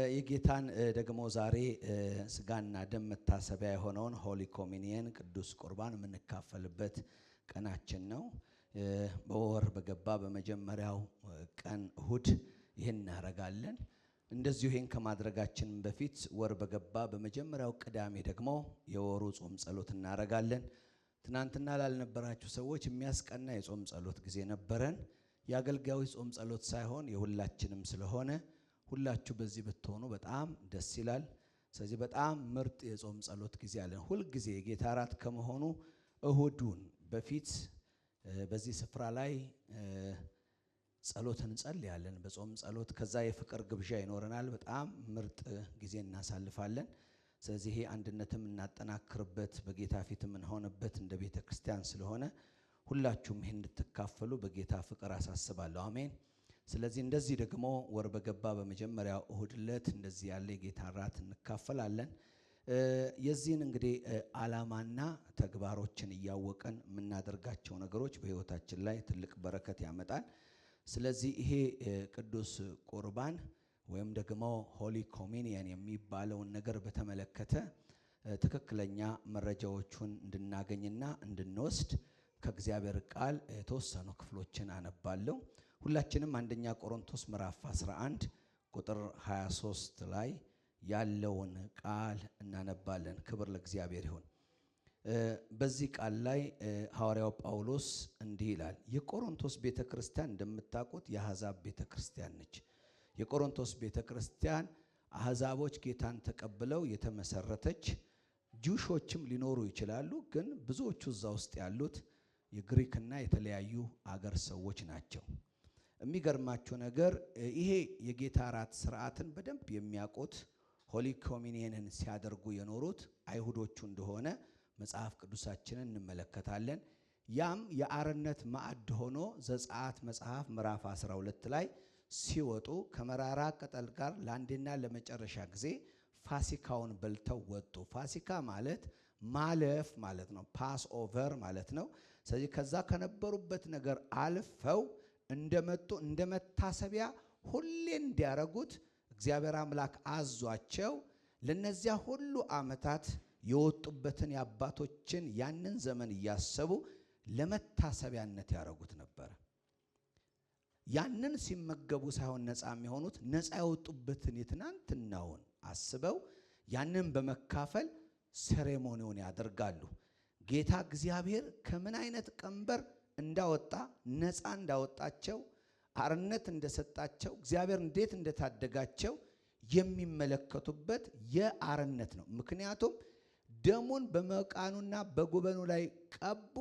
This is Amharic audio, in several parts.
የጌታን ደግሞ ዛሬ ስጋና ደም መታሰቢያ የሆነውን ሆሊ ኮሚኒየን ቅዱስ ቁርባን የምንካፈልበት ቀናችን ነው። በወር በገባ በመጀመሪያው ቀን እሁድ ይሄን እናደርጋለን። እንደዚሁ ይሄን ከማድረጋችን በፊት ወር በገባ በመጀመሪያው ቅዳሜ ደግሞ የወሩ ጾም ጸሎት እናደርጋለን። ትናንትና ላልነበራችሁ ሰዎች የሚያስቀና የጾም ጸሎት ጊዜ ነበረን። የአገልጋዮች ጾም ጸሎት ሳይሆን የሁላችንም ስለሆነ ሁላችሁ በዚህ ብትሆኑ በጣም ደስ ይላል። ስለዚህ በጣም ምርጥ የጾም ጸሎት ጊዜ አለን። ሁል ጊዜ የጌታ እራት ከመሆኑ እሁዱን በፊት በዚህ ስፍራ ላይ ጸሎት እንጸልያለን። በጾም ጸሎት ከዛ የፍቅር ግብዣ ይኖረናል። በጣም ምርጥ ጊዜ እናሳልፋለን። ስለዚህ ይሄ አንድነትም እናጠናክርበት በጌታ ፊትም እንሆንበት እንደ ቤተ ክርስቲያን ስለሆነ ሁላችሁም ይሄን እንድትካፈሉ በጌታ ፍቅር አሳስባለሁ። አሜን። ስለዚህ እንደዚህ ደግሞ ወር በገባ በመጀመሪያው እሁድ ዕለት እንደዚህ ያለ የጌታ እራት እንካፈላለን። የዚህን እንግዲህ ዓላማና ተግባሮችን እያወቀን የምናደርጋቸው ነገሮች በሕይወታችን ላይ ትልቅ በረከት ያመጣል። ስለዚህ ይሄ ቅዱስ ቁርባን ወይም ደግሞ ሆሊ ኮሚኒየን የሚባለውን ነገር በተመለከተ ትክክለኛ መረጃዎቹን እንድናገኝና እንድንወስድ ከእግዚአብሔር ቃል የተወሰኑ ክፍሎችን አነባለሁ። ሁላችንም አንደኛ ቆሮንቶስ ምዕራፍ 11 ቁጥር 23 ላይ ያለውን ቃል እናነባለን። ክብር ለእግዚአብሔር ይሁን። በዚህ ቃል ላይ ሐዋርያው ጳውሎስ እንዲህ ይላል። የቆሮንቶስ ቤተክርስቲያን እንደምታውቁት የአሕዛብ ቤተክርስቲያን ነች። የቆሮንቶስ ቤተክርስቲያን አሕዛቦች ጌታን ተቀብለው የተመሰረተች ጁሾችም ሊኖሩ ይችላሉ፣ ግን ብዙዎቹ እዛ ውስጥ ያሉት የግሪክና የተለያዩ አገር ሰዎች ናቸው። የሚገርማችሁ ነገር ይሄ የጌታ እራት ስርዓትን በደንብ የሚያውቁት ሆሊ ኮሚኒየንን ሲያደርጉ የኖሩት አይሁዶቹ እንደሆነ መጽሐፍ ቅዱሳችንን እንመለከታለን። ያም የአርነት ማዕድ ሆኖ ዘጸአት መጽሐፍ ምዕራፍ 12 ላይ ሲወጡ ከመራራ ቅጠል ጋር ለአንዴና ለመጨረሻ ጊዜ ፋሲካውን በልተው ወጡ። ፋሲካ ማለት ማለፍ ማለት ነው። ፓስ ኦቨር ማለት ነው። ስለዚህ ከዛ ከነበሩበት ነገር አልፈው እንደመጡ እንደመታሰቢያ ሁሌ እንዲያረጉት እግዚአብሔር አምላክ አዟቸው ለነዚያ ሁሉ ዓመታት የወጡበትን የአባቶችን ያንን ዘመን እያሰቡ ለመታሰቢያነት ያረጉት ነበር። ያንን ሲመገቡ ሳይሆን ነፃ የሚሆኑት ነፃ የወጡበትን የትናንትናውን አስበው ያንን በመካፈል ሴሬሞኒውን ያደርጋሉ። ጌታ እግዚአብሔር ከምን አይነት ቀንበር እንዳወጣ ነፃ እንዳወጣቸው አርነት እንደሰጣቸው እግዚአብሔር እንዴት እንደታደጋቸው የሚመለከቱበት የአርነት ነው። ምክንያቱም ደሙን በመቃኑና በጉበኑ ላይ ቀቡ።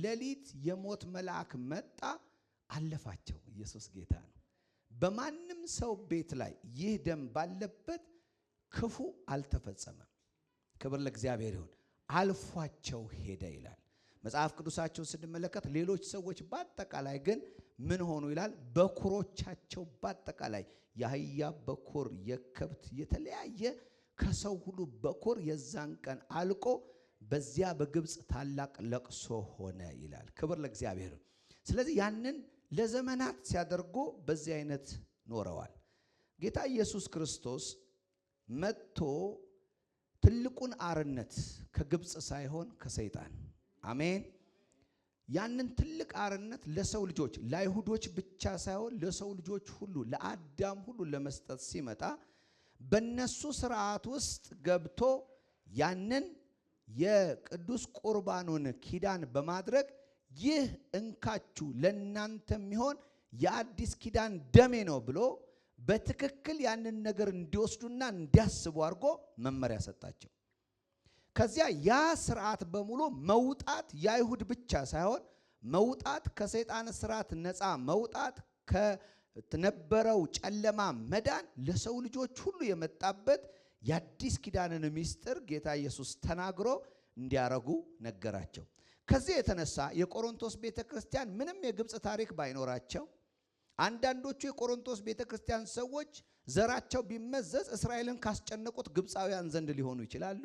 ሌሊት የሞት መልአክ መጣ፣ አለፋቸው። ኢየሱስ ጌታ ነው። በማንም ሰው ቤት ላይ ይህ ደም ባለበት ክፉ አልተፈጸመም። ክብር ለእግዚአብሔር ይሁን። አልፏቸው ሄደ ይላል መጽሐፍ ቅዱሳቸውን ስንመለከት። ሌሎች ሰዎች በአጠቃላይ ግን ምን ሆኑ ይላል? በኩሮቻቸው በአጠቃላይ የአህያ በኩር፣ የከብት የተለያየ ከሰው ሁሉ በኩር የዛን ቀን አልቆ በዚያ በግብፅ ታላቅ ለቅሶ ሆነ ይላል። ክብር ለእግዚአብሔር። ስለዚህ ያንን ለዘመናት ሲያደርጉ በዚህ አይነት ኖረዋል። ጌታ ኢየሱስ ክርስቶስ መጥቶ ትልቁን አርነት ከግብፅ ሳይሆን ከሰይጣን አሜን። ያንን ትልቅ አርነት ለሰው ልጆች ለአይሁዶች ብቻ ሳይሆን ለሰው ልጆች ሁሉ ለአዳም ሁሉ ለመስጠት ሲመጣ በነሱ ስርዓት ውስጥ ገብቶ ያንን የቅዱስ ቁርባኑን ኪዳን በማድረግ ይህ እንካችሁ ለእናንተ የሚሆን የአዲስ ኪዳን ደሜ ነው ብሎ በትክክል ያንን ነገር እንዲወስዱና እንዲያስቡ አድርጎ መመሪያ ሰጣቸው። ከዚያ ያ ስርዓት በሙሉ መውጣት የአይሁድ ብቻ ሳይሆን መውጣት ከሰይጣን ስርዓት ነፃ መውጣት ከነበረው ጨለማ መዳን ለሰው ልጆች ሁሉ የመጣበት የአዲስ ኪዳንን ምስጢር ጌታ ኢየሱስ ተናግሮ እንዲያረጉ ነገራቸው። ከዚህ የተነሳ የቆሮንቶስ ቤተክርስቲያን ምንም የግብፅ ታሪክ ባይኖራቸው አንዳንዶቹ የቆሮንቶስ ቤተክርስቲያን ሰዎች ዘራቸው ቢመዘዝ እስራኤልን ካስጨነቁት ግብፃውያን ዘንድ ሊሆኑ ይችላሉ።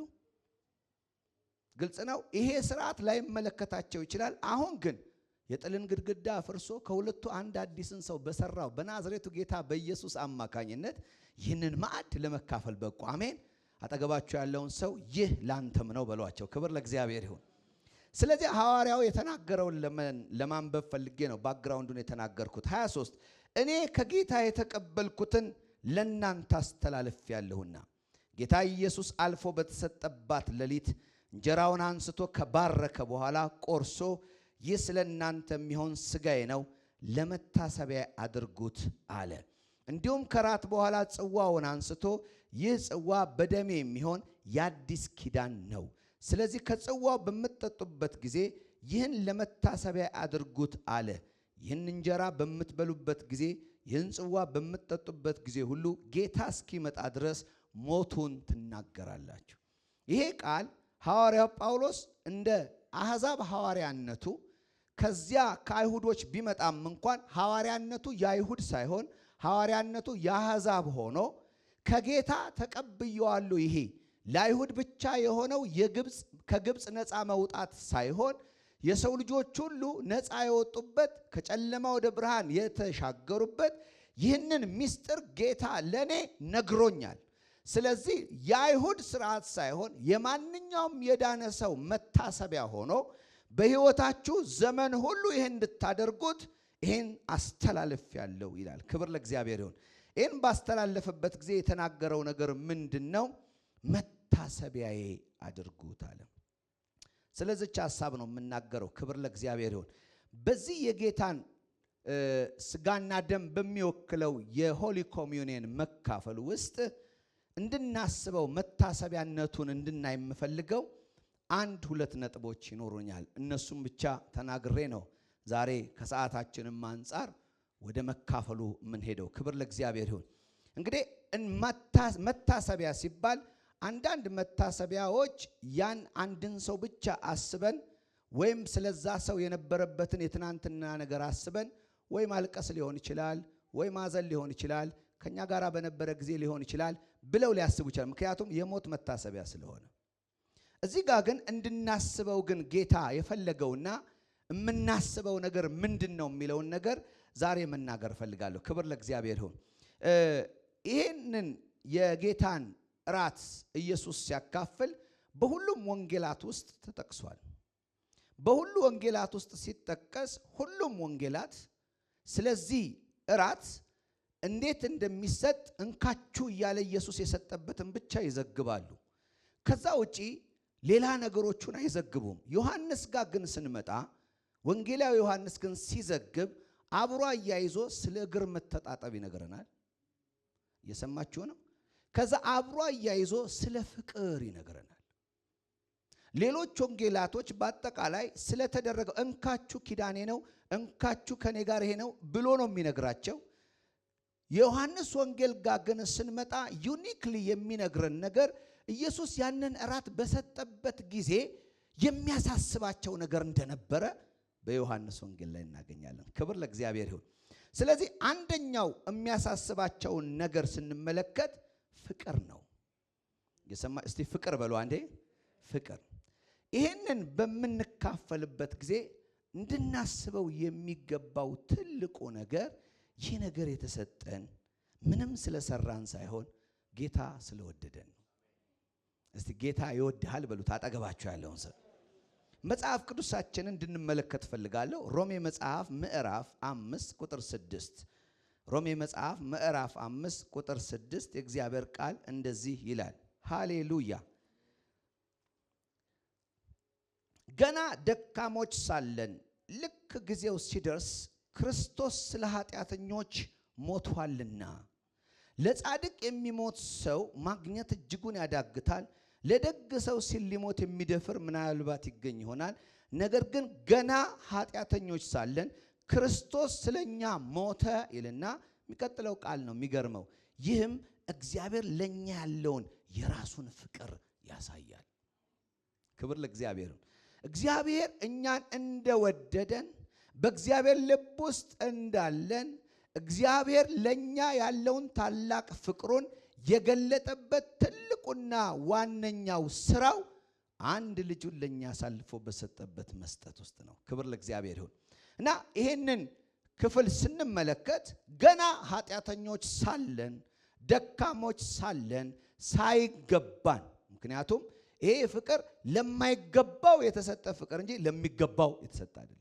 ግልጽ ነው። ይሄ ስርዓት ላይ መለከታቸው ይችላል። አሁን ግን የጥልን ግድግዳ አፍርሶ ከሁለቱ አንድ አዲስን ሰው በሰራው በናዝሬቱ ጌታ በኢየሱስ አማካኝነት ይህንን ማዕድ ለመካፈል በቁ። አሜን። አጠገባቸው ያለውን ሰው ይህ ላንተም ነው በሏቸው። ክብር ለእግዚአብሔር ይሁን። ስለዚህ ሐዋርያው የተናገረውን ለማንበብ ፈልጌ ነው ባክግራውንዱን የተናገርኩት። 23 እኔ ከጌታ የተቀበልኩትን ለእናንተ አስተላልፌአለሁና ጌታ ኢየሱስ አልፎ በተሰጠባት ሌሊት እንጀራውን አንስቶ ከባረከ በኋላ ቆርሶ ይህ ስለ እናንተ የሚሆን ሥጋዬ ነው፣ ለመታሰቢያ አድርጉት አለ። እንዲሁም ከራት በኋላ ጽዋውን አንስቶ ይህ ጽዋ በደሜ የሚሆን የአዲስ ኪዳን ነው። ስለዚህ ከጽዋው በምትጠጡበት ጊዜ ይህን ለመታሰቢያ አድርጉት አለ። ይህን እንጀራ በምትበሉበት ጊዜ ይህን ጽዋ በምትጠጡበት ጊዜ ሁሉ ጌታ እስኪመጣ ድረስ ሞቱን ትናገራላችሁ። ይሄ ቃል ሐዋርያው ጳውሎስ እንደ አሕዛብ ሐዋርያነቱ ከዚያ ከአይሁዶች ቢመጣም እንኳን ሐዋርያነቱ የአይሁድ ሳይሆን ሐዋርያነቱ የአሕዛብ ሆኖ ከጌታ ተቀብየዋለሁ። ይሄ ለአይሁድ ብቻ የሆነው ከግብፅ ነፃ መውጣት ሳይሆን የሰው ልጆች ሁሉ ነፃ የወጡበት ከጨለማ ወደ ብርሃን የተሻገሩበት ይህንን ምስጢር ጌታ ለኔ ነግሮኛል። ስለዚህ የአይሁድ ስርዓት ሳይሆን የማንኛውም የዳነ ሰው መታሰቢያ ሆኖ በሕይወታችሁ ዘመን ሁሉ ይህን እንድታደርጉት ይህን አስተላልፌአለሁ ይላል። ክብር ለእግዚአብሔር ይሁን። ይህን ባስተላለፈበት ጊዜ የተናገረው ነገር ምንድን ነው? መታሰቢያዬ አድርጉት አለ። ስለዚህች ሐሳብ ነው የምናገረው። ክብር ለእግዚአብሔር ይሁን። በዚህ የጌታን ስጋና ደም በሚወክለው የሆሊ ኮሚዩኒየን መካፈል ውስጥ እንድናስበው መታሰቢያነቱን እንድናይ የምፈልገው አንድ ሁለት ነጥቦች ይኖሩኛል። እነሱም ብቻ ተናግሬ ነው ዛሬ ከሰዓታችንም አንጻር ወደ መካፈሉ የምንሄደው። ክብር ለእግዚአብሔር ይሁን። እንግዲህ መታሰቢያ ሲባል አንዳንድ መታሰቢያዎች ያን አንድን ሰው ብቻ አስበን ወይም ስለዛ ሰው የነበረበትን የትናንትና ነገር አስበን ወይ ማልቀስ ሊሆን ይችላል፣ ወይ ማዘን ሊሆን ይችላል፣ ከኛ ጋር በነበረ ጊዜ ሊሆን ይችላል ብለው ሊያስቡ ይችላል። ምክንያቱም የሞት መታሰቢያ ስለሆነ። እዚህ ጋር ግን እንድናስበው ግን ጌታ የፈለገውና የምናስበው ነገር ምንድን ነው የሚለውን ነገር ዛሬ መናገር እፈልጋለሁ። ክብር ለእግዚአብሔር ይሁን። ይህንን የጌታን እራት ኢየሱስ ሲያካፍል በሁሉም ወንጌላት ውስጥ ተጠቅሷል። በሁሉ ወንጌላት ውስጥ ሲጠቀስ ሁሉም ወንጌላት ስለዚህ እራት እንዴት እንደሚሰጥ እንካችሁ እያለ ኢየሱስ የሰጠበትን ብቻ ይዘግባሉ። ከዛ ውጪ ሌላ ነገሮቹን አይዘግቡም። ዮሐንስ ጋር ግን ስንመጣ ወንጌላዊ ዮሐንስ ግን ሲዘግብ አብሮ አያይዞ ስለ እግር መተጣጠብ ይነግረናል። እየሰማችሁ ነው? ከዛ አብሮ አያይዞ ስለ ፍቅር ይነግረናል። ሌሎች ወንጌላቶች በአጠቃላይ ስለተደረገው እንካችሁ ኪዳኔ ነው፣ እንካችሁ ከኔ ጋር ይሄ ነው ብሎ ነው የሚነግራቸው። የዮሐንስ ወንጌል ጋር ግን ስንመጣ ዩኒክሊ የሚነግረን ነገር ኢየሱስ ያንን እራት በሰጠበት ጊዜ የሚያሳስባቸው ነገር እንደነበረ በዮሐንስ ወንጌል ላይ እናገኛለን። ክብር ለእግዚአብሔር ይሁን። ስለዚህ አንደኛው የሚያሳስባቸውን ነገር ስንመለከት ፍቅር ነው። እስቲ ፍቅር በሉ አንዴ። ፍቅር። ይህንን በምንካፈልበት ጊዜ እንድናስበው የሚገባው ትልቁ ነገር ይህ ነገር የተሰጠን ምንም ስለሰራን ሳይሆን ጌታ ስለወደደን ነው። እስቲ ጌታ ይወድሃል በሉት አጠገባችሁ ያለውን ሰው። መጽሐፍ ቅዱሳችንን እንድንመለከት ፈልጋለሁ። ሮሜ መጽሐፍ ምዕራፍ 5 ቁጥር 6 ሮሜ መጽሐፍ ምዕራፍ 5 ቁጥር 6 የእግዚአብሔር ቃል እንደዚህ ይላል። ሃሌሉያ። ገና ደካሞች ሳለን ልክ ጊዜው ሲደርስ ክርስቶስ ስለ ኃጢአተኞች ሞቷልና። ለጻድቅ የሚሞት ሰው ማግኘት እጅጉን ያዳግታል። ለደግ ሰው ሲል ሊሞት የሚደፍር ምናልባት ይገኝ ይሆናል። ነገር ግን ገና ኃጢአተኞች ሳለን ክርስቶስ ስለኛ ሞተ ይልና የሚቀጥለው ቃል ነው የሚገርመው። ይህም እግዚአብሔር ለኛ ያለውን የራሱን ፍቅር ያሳያል። ክብር ለእግዚአብሔር። እግዚአብሔር እኛን እንደወደደን በእግዚአብሔር ልብ ውስጥ እንዳለን እግዚአብሔር ለኛ ያለውን ታላቅ ፍቅሩን የገለጠበት ትልቁና ዋነኛው ስራው አንድ ልጁን ለኛ አሳልፎ በሰጠበት መስጠት ውስጥ ነው። ክብር ለእግዚአብሔር ይሁን። እና ይሄንን ክፍል ስንመለከት ገና ኃጢአተኞች ሳለን ደካሞች ሳለን ሳይገባን ምክንያቱም ይሄ ፍቅር ለማይገባው የተሰጠ ፍቅር እንጂ ለሚገባው የተሰጠ አይደለም።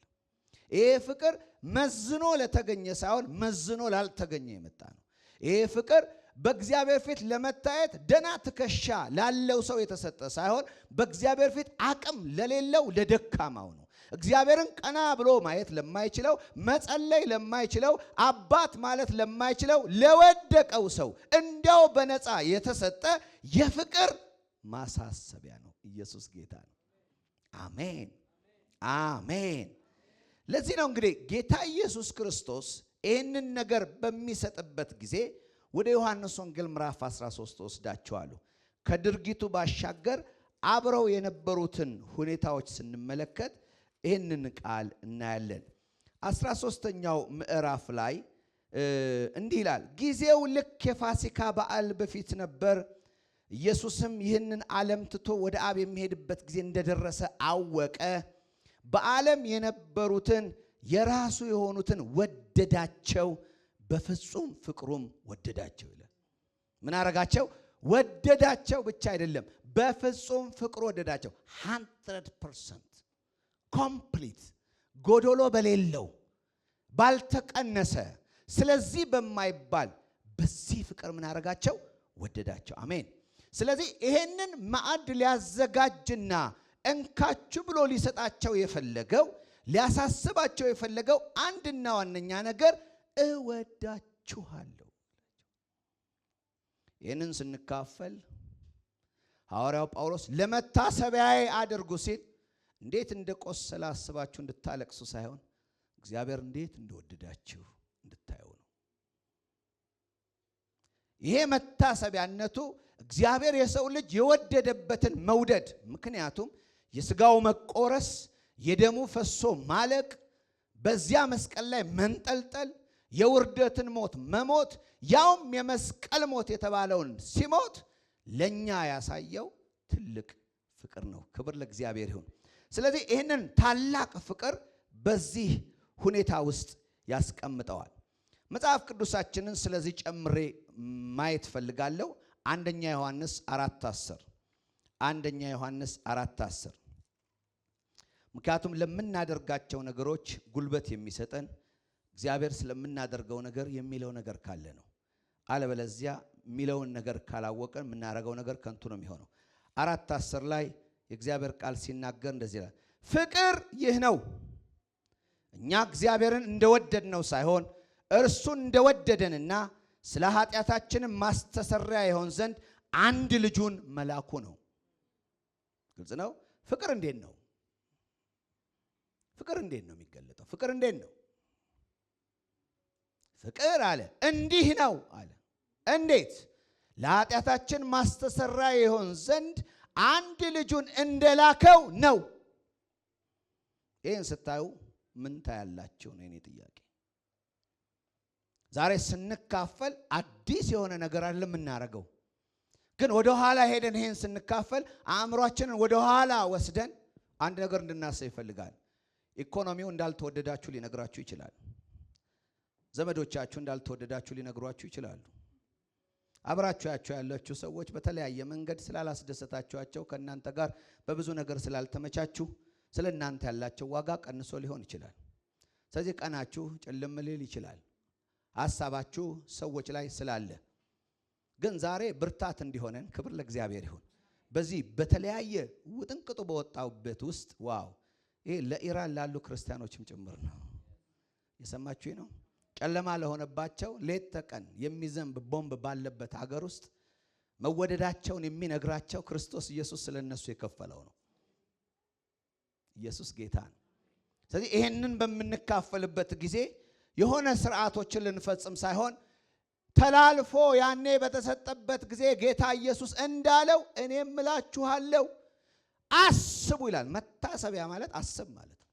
ይሄ ፍቅር መዝኖ ለተገኘ ሳይሆን መዝኖ ላልተገኘ የመጣ ነው። ይሄ ፍቅር በእግዚአብሔር ፊት ለመታየት ደና ትከሻ ላለው ሰው የተሰጠ ሳይሆን በእግዚአብሔር ፊት አቅም ለሌለው ለደካማው ነው። እግዚአብሔርን ቀና ብሎ ማየት ለማይችለው መጸለይ ለማይችለው አባት ማለት ለማይችለው ለወደቀው ሰው እንዲያው በነፃ የተሰጠ የፍቅር ማሳሰቢያ ነው። ኢየሱስ ጌታ ነው። አሜን አሜን። ለዚህ ነው እንግዲህ ጌታ ኢየሱስ ክርስቶስ ይህንን ነገር በሚሰጥበት ጊዜ ወደ ዮሐንስ ወንጌል ምዕራፍ 13 ወስዳቸዋለሁ። ከድርጊቱ ባሻገር አብረው የነበሩትን ሁኔታዎች ስንመለከት ይህንን ቃል እናያለን። 13ኛው ምዕራፍ ላይ እንዲህ ይላል። ጊዜው ልክ የፋሲካ በዓል በፊት ነበር። ኢየሱስም ይህንን ዓለም ትቶ ወደ አብ የሚሄድበት ጊዜ እንደደረሰ አወቀ። በዓለም የነበሩትን የራሱ የሆኑትን ወደዳቸው፣ በፍጹም ፍቅሩም ወደዳቸው ይላል። ምን አረጋቸው? ወደዳቸው ብቻ አይደለም፣ በፍጹም ፍቅሩ ወደዳቸው። 100% ኮምፕሊት፣ ጎዶሎ በሌለው ባልተቀነሰ፣ ስለዚህ በማይባል በዚህ ፍቅር ምን አረጋቸው? ወደዳቸው። አሜን። ስለዚህ ይሄንን ማዕድ ሊያዘጋጅና እንካችሁ ብሎ ሊሰጣቸው የፈለገው ሊያሳስባቸው የፈለገው አንድና ዋነኛ ነገር እወዳችኋለሁ። ይህንን ስንካፈል ሐዋርያው ጳውሎስ ለመታሰቢያዬ አድርጉ ሲል እንዴት እንደቆሰለ አስባችሁ እንድታለቅሱ ሳይሆን እግዚአብሔር እንዴት እንደወደዳችሁ እንድታዩ ነው። ይሄ መታሰቢያነቱ እግዚአብሔር የሰው ልጅ የወደደበትን መውደድ፣ ምክንያቱም የሥጋው መቆረስ፣ የደሙ ፈሶ ማለቅ፣ በዚያ መስቀል ላይ መንጠልጠል፣ የውርደትን ሞት መሞት፣ ያውም የመስቀል ሞት የተባለውን ሲሞት ለኛ ያሳየው ትልቅ ፍቅር ነው። ክብር ለእግዚአብሔር ይሁን። ስለዚህ ይህንን ታላቅ ፍቅር በዚህ ሁኔታ ውስጥ ያስቀምጠዋል። መጽሐፍ ቅዱሳችንን ስለዚህ ጨምሬ ማየት ፈልጋለሁ። አንደኛ ዮሐንስ 4:10 አንደኛ ዮሐንስ 4:10 ምክንያቱም ለምናደርጋቸው ነገሮች ጉልበት የሚሰጠን እግዚአብሔር ስለምናደርገው ነገር የሚለው ነገር ካለ ነው። አለበለዚያ የሚለውን ነገር ካላወቀን የምናደርገው ነገር ከንቱ ነው የሚሆነው። 4:10 ላይ የእግዚአብሔር ቃል ሲናገር እንደዚህ ይላል፣ ፍቅር ይህ ነው፣ እኛ እግዚአብሔርን እንደወደድነው ሳይሆን እርሱ እንደወደደንና ስለ ኃጢአታችን ማስተሰሪያ ይሆን ዘንድ አንድ ልጁን መላኩ ነው። ግልጽ ነው። ፍቅር እንዴት ነው? ፍቅር እንዴት ነው የሚገለጠው? ፍቅር እንዴት ነው? ፍቅር አለ እንዲህ ነው አለ። እንዴት? ለኃጢአታችን ማስተሰሪያ ይሆን ዘንድ አንድ ልጁን እንደላከው ነው። ይህን ስታዩ ምን ታያላችሁ ነው የኔ ጥያቄ። ዛሬ ስንካፈል አዲስ የሆነ ነገር አይደለም የምናደርገው፣ ግን ወደ ኋላ ሄደን ይሄን ስንካፈል አእምሯችንን ወደ ኋላ ወስደን አንድ ነገር እንድናስብ ይፈልጋል። ኢኮኖሚው እንዳልተወደዳችሁ ሊነግራችሁ ይችላል። ዘመዶቻችሁ እንዳልተወደዳችሁ ሊነግሯችሁ ይችላሉ። አብራችኋቸው ያላችሁ ሰዎች በተለያየ መንገድ ስላላስደሰታችኋቸው ከእናንተ ጋር በብዙ ነገር ስላልተመቻችሁ ስለ እናንተ ያላቸው ዋጋ ቀንሶ ሊሆን ይችላል። ስለዚህ ቀናችሁ ጨለም ሊል ይችላል። ሐሳባችሁ ሰዎች ላይ ስላለ ግን ዛሬ ብርታት እንዲሆነን ክብር ለእግዚአብሔር ይሁን። በዚህ በተለያየ ውጥንቅጡ በወጣውበት ውስጥ ዋው ይሄ ለኢራን ላሉ ክርስቲያኖችም ጭምር ነው። የሰማችሁ ነው። ጨለማ ለሆነባቸው ሌት ተቀን የሚዘንብ ቦምብ ባለበት ሀገር ውስጥ መወደዳቸውን የሚነግራቸው ክርስቶስ ኢየሱስ ስለነሱ የከፈለው ነው። ኢየሱስ ጌታ ነው። ስለዚህ ይሄንን በምንካፈልበት ጊዜ የሆነ ስርዓቶችን ልንፈጽም ሳይሆን ተላልፎ ያኔ በተሰጠበት ጊዜ ጌታ ኢየሱስ እንዳለው እኔም እላችኋለሁ አስቡ ይላል። መታሰቢያ ማለት አስብ ማለት ነው።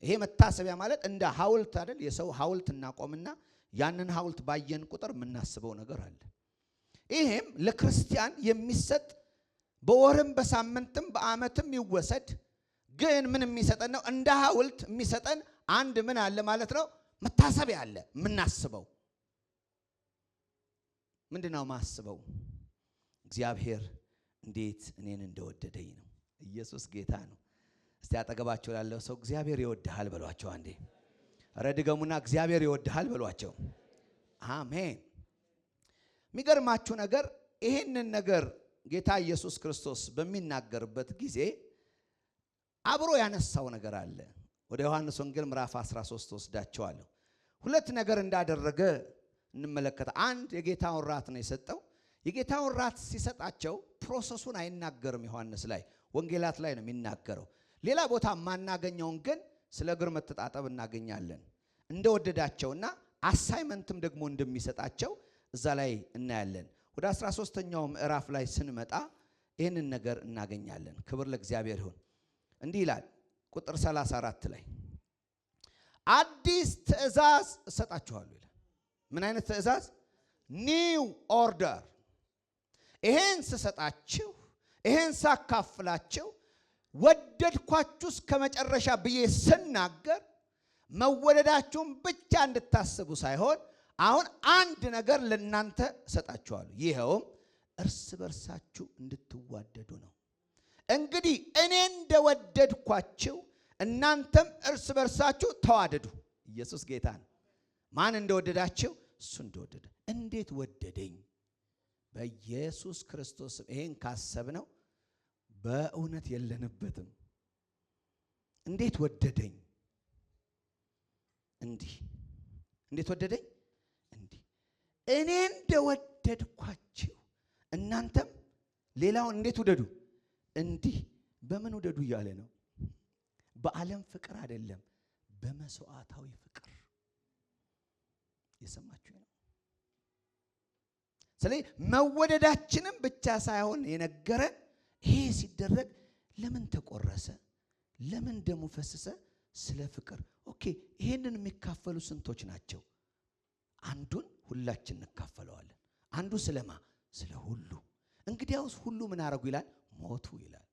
ይሄ መታሰቢያ ማለት እንደ ሐውልት አይደል? የሰው ሐውልት እናቆምና ያንን ሐውልት ባየን ቁጥር የምናስበው ነገር አለ። ይሄም ለክርስቲያን የሚሰጥ በወርም በሳምንትም በአመትም ይወሰድ ግን ምን የሚሰጠን ነው? እንደ ሐውልት የሚሰጠን አንድ ምን አለ ማለት ነው? መታሰቢያ አለ። የምናስበው ምንድነው? ማስበው እግዚአብሔር እንዴት እኔን እንደወደደኝ ነው። ኢየሱስ ጌታ ነው። እስቲ አጠገባቸው ላለው ሰው እግዚአብሔር ይወድሃል በሏቸው አንዴ። ኧረ ድገሙና እግዚአብሔር ይወድሃል በሏቸው። አሜን። የሚገርማችሁ ነገር ይሄንን ነገር ጌታ ኢየሱስ ክርስቶስ በሚናገርበት ጊዜ አብሮ ያነሳው ነገር አለ። ወደ ዮሐንስ ወንጌል ምዕራፍ 13 ወስዳቸዋለሁ። ሁለት ነገር እንዳደረገ እንመለከታ። አንድ የጌታውን ራት ነው የሰጠው። የጌታውን ራት ሲሰጣቸው ፕሮሰሱን አይናገርም። ዮሐንስ ላይ ወንጌላት ላይ ነው የሚናገረው። ሌላ ቦታ ማናገኘውን ግን ስለ እግር መተጣጠብ እናገኛለን። እንደወደዳቸውና አሳይመንትም ደግሞ እንደሚሰጣቸው እዛ ላይ እናያለን። ወደ 13ኛው ምዕራፍ ላይ ስንመጣ ይህንን ነገር እናገኛለን። ክብር ለእግዚአብሔር ይሁን። እንዲህ ይላል ቁጥር 34 ላይ አዲስ ትእዛዝ እሰጣችኋለሁ ይላል። ምን አይነት ትእዛዝ? ኒው ኦርደር። ይሄን ስሰጣችሁ፣ ይሄን ሳካፍላችሁ ወደድኳችሁ እስከ መጨረሻ ብዬ ስናገር መወደዳችሁን ብቻ እንድታስቡ ሳይሆን አሁን አንድ ነገር ለእናንተ እሰጣችኋለሁ። ይኸውም እርስ በርሳችሁ እንድትዋደዱ ነው። እንግዲህ እኔ እንደወደድኳችሁ እናንተም እርስ በርሳችሁ ተዋደዱ። ኢየሱስ ጌታ ነው። ማን እንደወደዳችሁ? እሱ እንደወደደ። እንዴት ወደደኝ? በኢየሱስ ክርስቶስ። ይሄን ካሰብነው በእውነት የለንበትም። እንዴት ወደደኝ? እንዲህ። እንዴት ወደደኝ? እንዲህ። እኔ እንደወደድኳችሁ እናንተም ሌላውን እንዴት ውደዱ? እንዲህ። በምን ውደዱ እያለ ነው? በዓለም ፍቅር አይደለም፣ በመስዋዕታዊ ፍቅር። የሰማችሁ ነው። ስለዚህ መወደዳችንም ብቻ ሳይሆን የነገረን ይሄ ሲደረግ ለምን ተቆረሰ፣ ለምን ደሙ ፈሰሰ? ስለ ፍቅር። ኦኬ። ይሄንን የሚካፈሉ ስንቶች ናቸው? አንዱን ሁላችን እንካፈለዋለን። አንዱ ስለማ? ስለ ሁሉ። እንግዲያውስ ሁሉ ምን አረጉ ይላል? ሞቱ ይላል።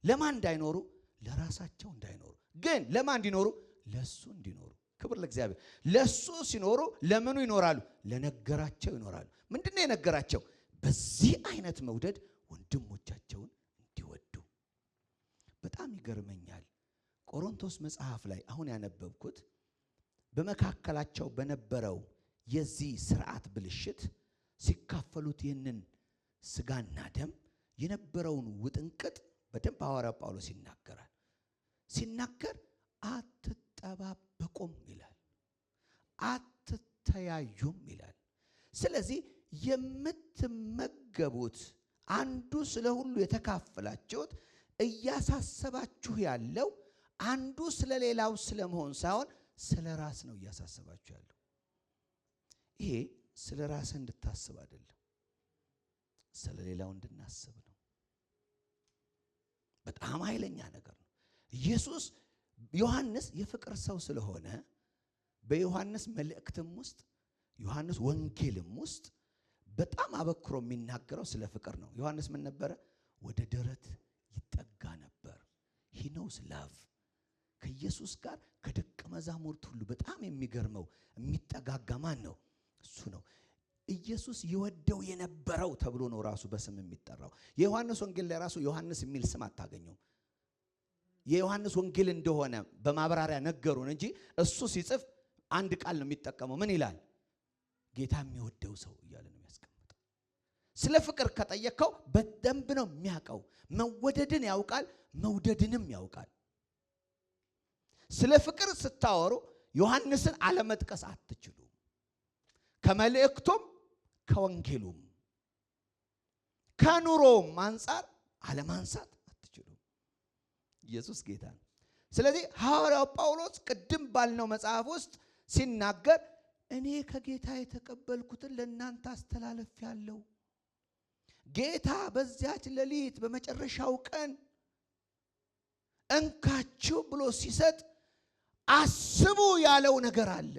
ለማን እንዳይኖሩ? ለራሳቸው እንዳይኖሩ። ግን ለማን እንዲኖሩ? ለሱ እንዲኖሩ። ክብር ለእግዚአብሔር። ለሱ ሲኖሩ ለምኑ ይኖራሉ? ለነገራቸው ይኖራሉ። ምንድነው የነገራቸው? በዚህ አይነት መውደድ ወንድሞቻቸውን እንዲወዱ። በጣም ይገርመኛል። ቆሮንቶስ መጽሐፍ ላይ አሁን ያነበብኩት በመካከላቸው በነበረው የዚህ ስርዓት ብልሽት ሲካፈሉት ይህንን ስጋና ደም የነበረውን ውጥንቅጥ በደንብ ሐዋርያው ጳውሎስ ይናገራል። ሲናገር አትጠባበቁም ይላል፣ አትተያዩም ይላል። ስለዚህ የምትመገቡት አንዱ ስለ ሁሉ የተካፈላችሁት እያሳሰባችሁ ያለው አንዱ ስለ ሌላው ስለመሆን ሳይሆን ስለ ራስ ነው እያሳሰባችሁ ያለው። ይሄ ስለ ራስ እንድታስብ አይደለም፣ ስለ ሌላው እንድናስብ ነው። በጣም ኃይለኛ ነገር ነው። ኢየሱስ ዮሐንስ የፍቅር ሰው ስለሆነ በዮሐንስ መልእክትም ውስጥ ዮሐንስ ወንጌልም ውስጥ በጣም አበክሮ የሚናገረው ስለ ፍቅር ነው። ዮሐንስ ምን ነበረ? ወደ ደረት ይጠጋ ነበር። he knows love። ከኢየሱስ ጋር ከደቀ መዛሙርት ሁሉ በጣም የሚገርመው የሚጠጋጋ ማን ነው? እሱ ነው። ኢየሱስ ይወደው የነበረው ተብሎ ነው ራሱ በስም የሚጠራው። የዮሐንስ ወንጌል ላይ ራሱ ዮሐንስ የሚል ስም አታገኙም። የዮሐንስ ወንጌል እንደሆነ በማብራሪያ ነገሩን እንጂ እሱ ሲጽፍ አንድ ቃል ነው የሚጠቀመው። ምን ይላል? ጌታ የሚወደው ሰው እያለ ነው የሚያስቀምጠው። ስለ ፍቅር ከጠየቀው በደንብ ነው የሚያውቀው። መወደድን ያውቃል፣ መውደድንም ያውቃል። ስለ ፍቅር ስታወሩ ዮሐንስን አለመጥቀስ አትችሉም። ከመልእክቱም ከወንጌሉም ከኑሮም አንፃር አለማንሳት አትችሉም። ኢየሱስ ጌታ ነው። ስለዚህ ሐዋርያው ጳውሎስ ቅድም ባልነው መጽሐፍ ውስጥ ሲናገር እኔ ከጌታ የተቀበልኩትን ለእናንተ አስተላልፌአለሁ። ጌታ በዚያች ሌሊት በመጨረሻው ቀን እንካችሁ ብሎ ሲሰጥ አስቡ ያለው ነገር አለ።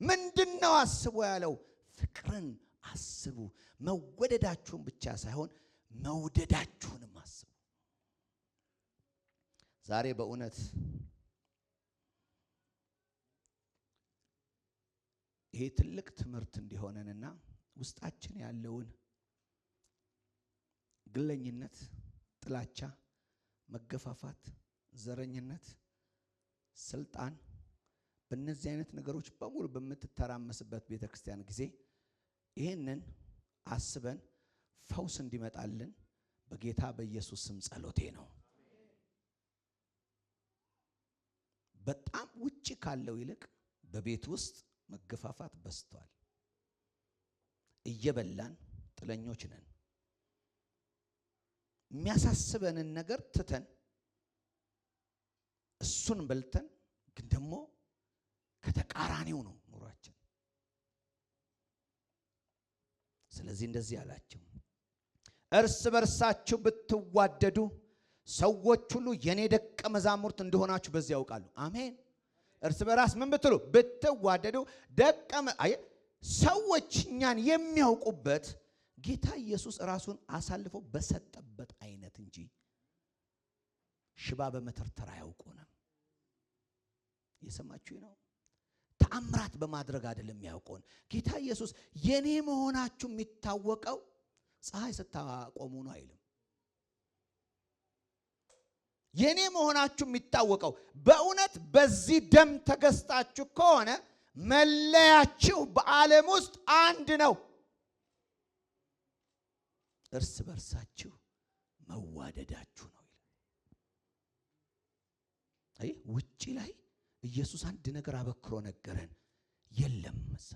ምንድነው አስቡ ያለው? ፍቅርን አስቡ። መወደዳችሁን ብቻ ሳይሆን መውደዳችሁንም አስቡ። ዛሬ በእውነት ይሄ ትልቅ ትምህርት እንዲሆነንና ውስጣችን ያለውን ግለኝነት፣ ጥላቻ፣ መገፋፋት፣ ዘረኝነት፣ ስልጣን በእነዚህ አይነት ነገሮች በሙሉ በምትተራመስበት ቤተክርስቲያን ጊዜ ይሄንን አስበን ፈውስ እንዲመጣልን በጌታ በኢየሱስ ስም ጸሎቴ ነው። በጣም ውጪ ካለው ይልቅ በቤት ውስጥ መገፋፋት በስቷል። እየበላን ጥለኞች ነን። የሚያሳስበንን ነገር ትተን እሱን በልተን ግን ደግሞ ከተቃራኒው ነው ኑሯችን። ስለዚህ እንደዚህ አላቸው፣ እርስ በርሳችሁ ብትዋደዱ ሰዎች ሁሉ የኔ ደቀ መዛሙርት እንደሆናችሁ በዚህ ያውቃሉ። አሜን። እርስ በራስ ምን ብትሉ ብትዋደዱ ሰዎች እኛን የሚያውቁበት ጌታ ኢየሱስ ራሱን አሳልፎ በሰጠበት አይነት እንጂ ሽባ በመተርተር አያውቁንም። የሰማችሁ ነው። ተአምራት በማድረግ አይደለም ያውቁን። ጌታ ኢየሱስ የኔ መሆናችሁ የሚታወቀው ፀሐይ ስታቆሙ ነው አይልም። የኔ መሆናችሁ የሚታወቀው በእውነት በዚህ ደም ተገዝታችሁ ከሆነ መለያችሁ በዓለም ውስጥ አንድ ነው። እርስ በርሳችሁ መዋደዳችሁ ነው ይላል። አይ ውጪ ላይ ኢየሱስ አንድ ነገር አበክሮ ነገረን። የለም እዛ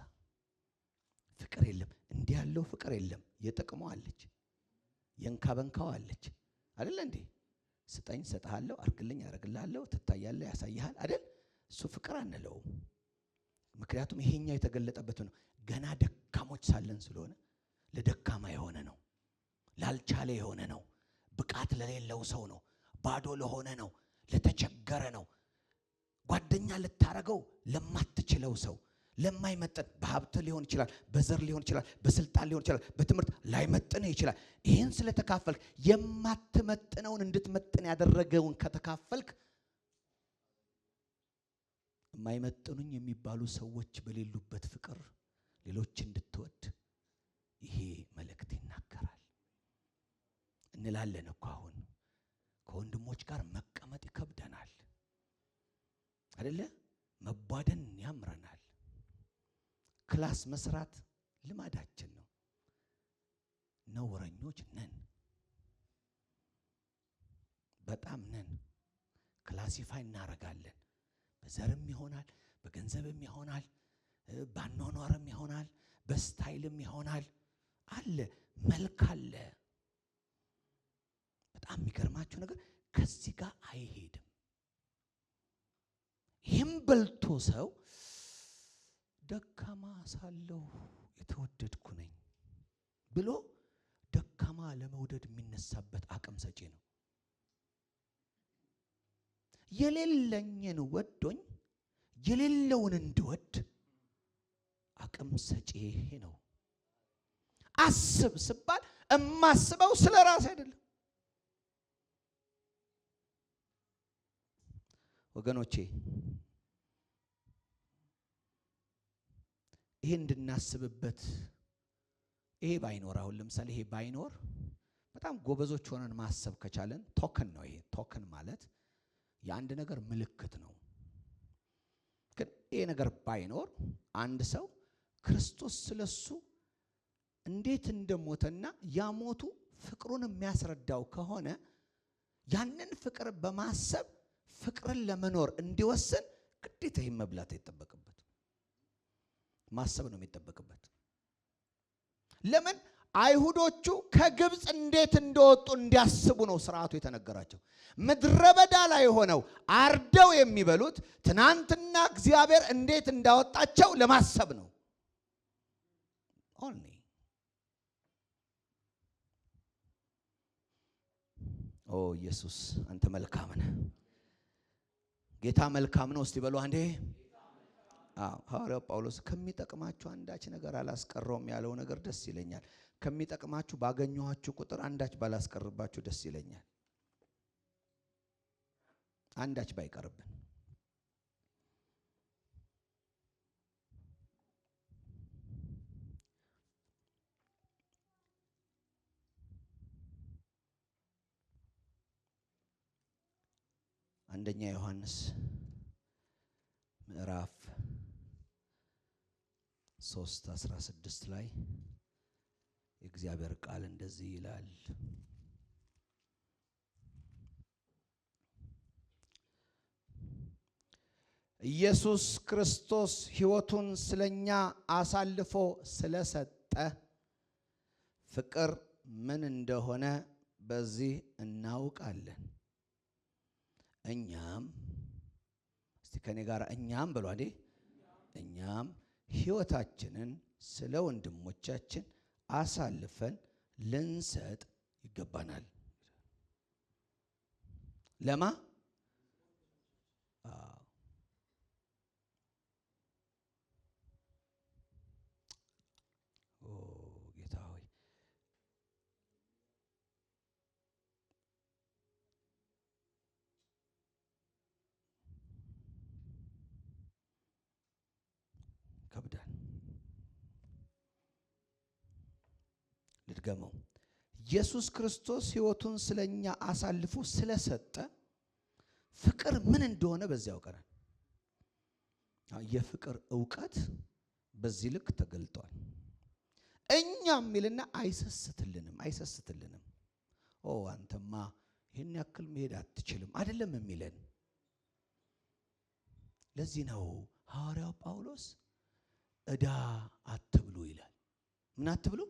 ፍቅር የለም። እንዲህ ያለው ፍቅር የለም። የጥቅሙ አለች፣ የንካ በንካው አለች አይደል እንዴ? ስጠኝ ሰጣለሁ፣ አርግልኝ አረግልሃለሁ፣ ትታያለህ ያሳይሃል አይደል? እሱ ፍቅር አንለው። ምክንያቱም ይሄኛው የተገለጠበት ነው። ገና ደካሞች ሳለን ስለሆነ ለደካማ የሆነ ነው፣ ላልቻለ የሆነ ነው፣ ብቃት ለሌለው ሰው ነው፣ ባዶ ለሆነ ነው፣ ለተቸገረ ነው፣ ጓደኛ ልታረገው ለማትችለው ሰው፣ ለማይመጥን በሀብት ሊሆን ይችላል፣ በዘር ሊሆን ይችላል፣ በስልጣን ሊሆን ይችላል፣ በትምህርት ላይመጥን ይችላል። ይሄን ስለተካፈልክ የማትመጥነውን እንድትመጥን ያደረገውን ከተካፈልክ የማይመጥኑኝ የሚባሉ ሰዎች በሌሉበት ፍቅር ሌሎች እንድትወድ ይሄ መልእክት ይናገራል እንላለን እኮ። አሁን ከወንድሞች ጋር መቀመጥ ይከብደናል አይደለ? መቧደን ያምረናል። ክላስ መስራት ልማዳችን ነው። ነውረኞች ነን፣ በጣም ነን። ክላሲፋይ እናረጋለን። በዘርም ይሆናል፣ በገንዘብም ይሆናል፣ ባኗኗርም ይሆናል፣ በስታይልም ይሆናል። አለ መልክ አለ። በጣም የሚገርማችሁ ነገር ከዚህ ጋር አይሄድም። ይህም በልቶ ሰው ደካማ ሳለሁ የተወደድኩ ነኝ ብሎ ደካማ ለመውደድ የሚነሳበት አቅም ሰጪ ነው። የሌለኝን ወዶኝ የሌለውን እንድወድ አቅም ሰጪ ነው። አስብ ስባል እማስበው ስለ ራስ አይደለም ወገኖቼ። ይሄ እንድናስብበት ይሄ ባይኖር፣ አሁን ለምሳሌ ይሄ ባይኖር በጣም ጎበዞች ሆነን ማሰብ ከቻለን ቶከን ነው። ይሄ ቶከን ማለት የአንድ ነገር ምልክት ነው። ግን ይሄ ነገር ባይኖር አንድ ሰው ክርስቶስ ስለሱ እንዴት እንደሞተና ያሞቱ ፍቅሩን የሚያስረዳው ከሆነ ያንን ፍቅር በማሰብ ፍቅርን ለመኖር እንዲወስን ግዴታ ይሄን መብላት አይጠበቅበት፣ ማሰብ ነው የሚጠበቅበት። ለምን? አይሁዶቹ ከግብፅ እንዴት እንደወጡ እንዲያስቡ ነው ስርዓቱ የተነገራቸው። ምድረ በዳ ላይ ሆነው አርደው የሚበሉት ትናንትና እግዚአብሔር እንዴት እንዳወጣቸው ለማሰብ ነው። ኦንሊ ኦ ኢየሱስ አንተ መልካም ነህ። ጌታ መልካም ነው። እስቲ በሉ አንዴ ሐዋርያው ጳውሎስ ከሚጠቅማችሁ አንዳች ነገር አላስቀረውም ያለው ነገር ደስ ይለኛል። ከሚጠቅማችሁ ባገኘኋችሁ ቁጥር አንዳች ባላስቀርባችሁ ደስ ይለኛል። አንዳች ባይቀርብን። አንደኛ ዮሐንስ ምዕራፍ 3:16 ላይ የእግዚአብሔር ቃል እንደዚህ ይላል። ኢየሱስ ክርስቶስ ሕይወቱን ስለኛ አሳልፎ ስለሰጠ ፍቅር ምን እንደሆነ በዚህ እናውቃለን። እኛም እስቲ ከኔ ጋር እኛም ብሎ አይደል? እኛም ሕይወታችንን ስለ ወንድሞቻችን አሳልፈን ልንሰጥ ይገባናል። ለማ ጌታ ሆይ ከብዳን ልድገመው። ኢየሱስ ክርስቶስ ሕይወቱን ስለኛ አሳልፎ ስለሰጠ ፍቅር ምን እንደሆነ በዚያው ቀረን። የፍቅር ዕውቀት በዚህ ልክ ተገልጧል። እኛም ይልና አይሰስትልንም። አንተማ ይሄን ያክል መሄድ አትችልም አይደለም የሚለን። ለዚህ ነው ሐዋርያው ጳውሎስ ዕዳ አትብሉ ይላል። ምን አትብሉ?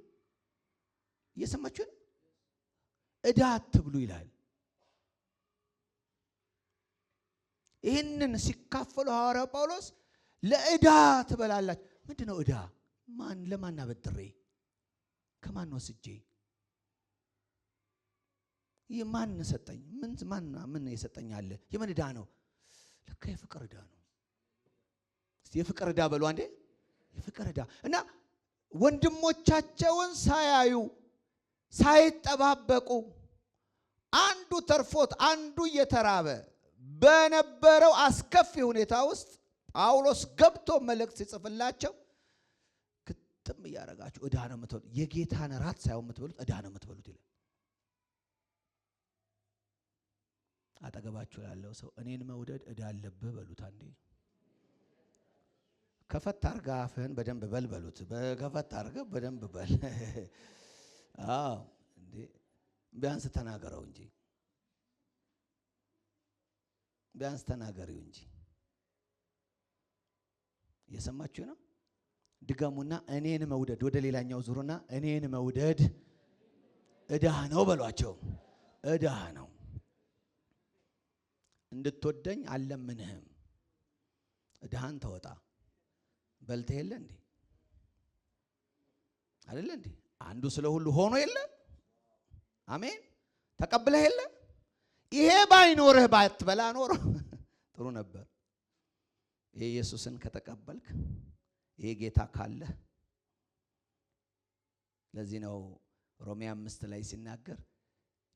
እየሰማችሁ ነው? ዕዳ አትብሉ ይላል። ይህንን ሲካፈሉ ሐዋርያው ጳውሎስ ለዕዳ ትበላላችሁ። ምንድነው ዕዳ? ለማን አበድሬ ከማን ወስጄ የማን ሰጠኝ? ምን የሰጠኝ አለ? የምን ዕዳ ነው? ለካ የፍቅር ዕዳ ነው። እስቲ የፍቅር ዕዳ በሉ አንዴ። የፍቅር ዕዳ እና ወንድሞቻቸውን ሳያዩ ሳይጠባበቁ አንዱ ተርፎት አንዱ እየተራበ በነበረው አስከፊ ሁኔታ ውስጥ ጳውሎስ ገብቶ መልእክት ሲጽፍላቸው ክትም እያደረጋችሁ ዕዳ ነው የምትበሉት፣ የጌታን ራት ሳይሆን የምትበሉት ዕዳ ነው የምትበሉት ይላል። አጠገባችሁ ያለው ሰው እኔን መውደድ ዕዳ አለብህ በሉት አንዴ። ከፈት አርጋ አፍህን በደንብ በል በሉት። ከፈት አርጋ በደንብ በል። እንዴ ቢያንስ ተናገረው እንጂ ቢያንስ ተናገሪው እንጂ። እየሰማችሁ ነው? ድገሙና እኔን መውደድ፣ ወደ ሌላኛው ዙሩና እኔን መውደድ ዕዳ ነው በሏቸው። ዕዳ ነው። እንድትወደኝ አልለምንህም፣ ዕዳህን ተወጣ። በልተህ የለ እንዴ? አይደለ እንዴ? አንዱ ስለ ሁሉ ሆኖ የለ? አሜን። ተቀብለህ የለ? ይሄ ባይኖርህ ባትበላ ኖሮ ጥሩ ነበር። ይሄ ኢየሱስን ከተቀበልክ፣ ይሄ ጌታ ካለ። ለዚህ ነው ሮሜ 5 ላይ ሲናገር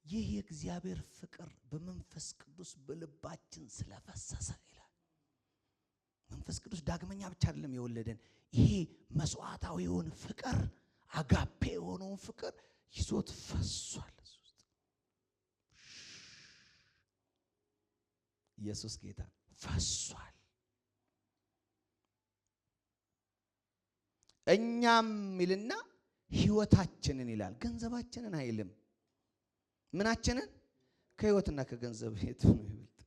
ይህ የእግዚአብሔር ፍቅር በመንፈስ ቅዱስ በልባችን ስለፈሰሰ ይላል። መንፈስ ቅዱስ ዳግመኛ ብቻ አይደለም የወለደን፣ ይሄ መስዋዕታዊውን ፍቅር፣ አጋፔ የሆነውን ፍቅር ይዞት ፈሷል። ኢየሱስ ጌታ ፈሷል። እኛም ይልና ሕይወታችንን ይላል፣ ገንዘባችንን አይልም። ምናችንን? ከሕይወትና ከገንዘብ የቱ ነው ይበልጥ?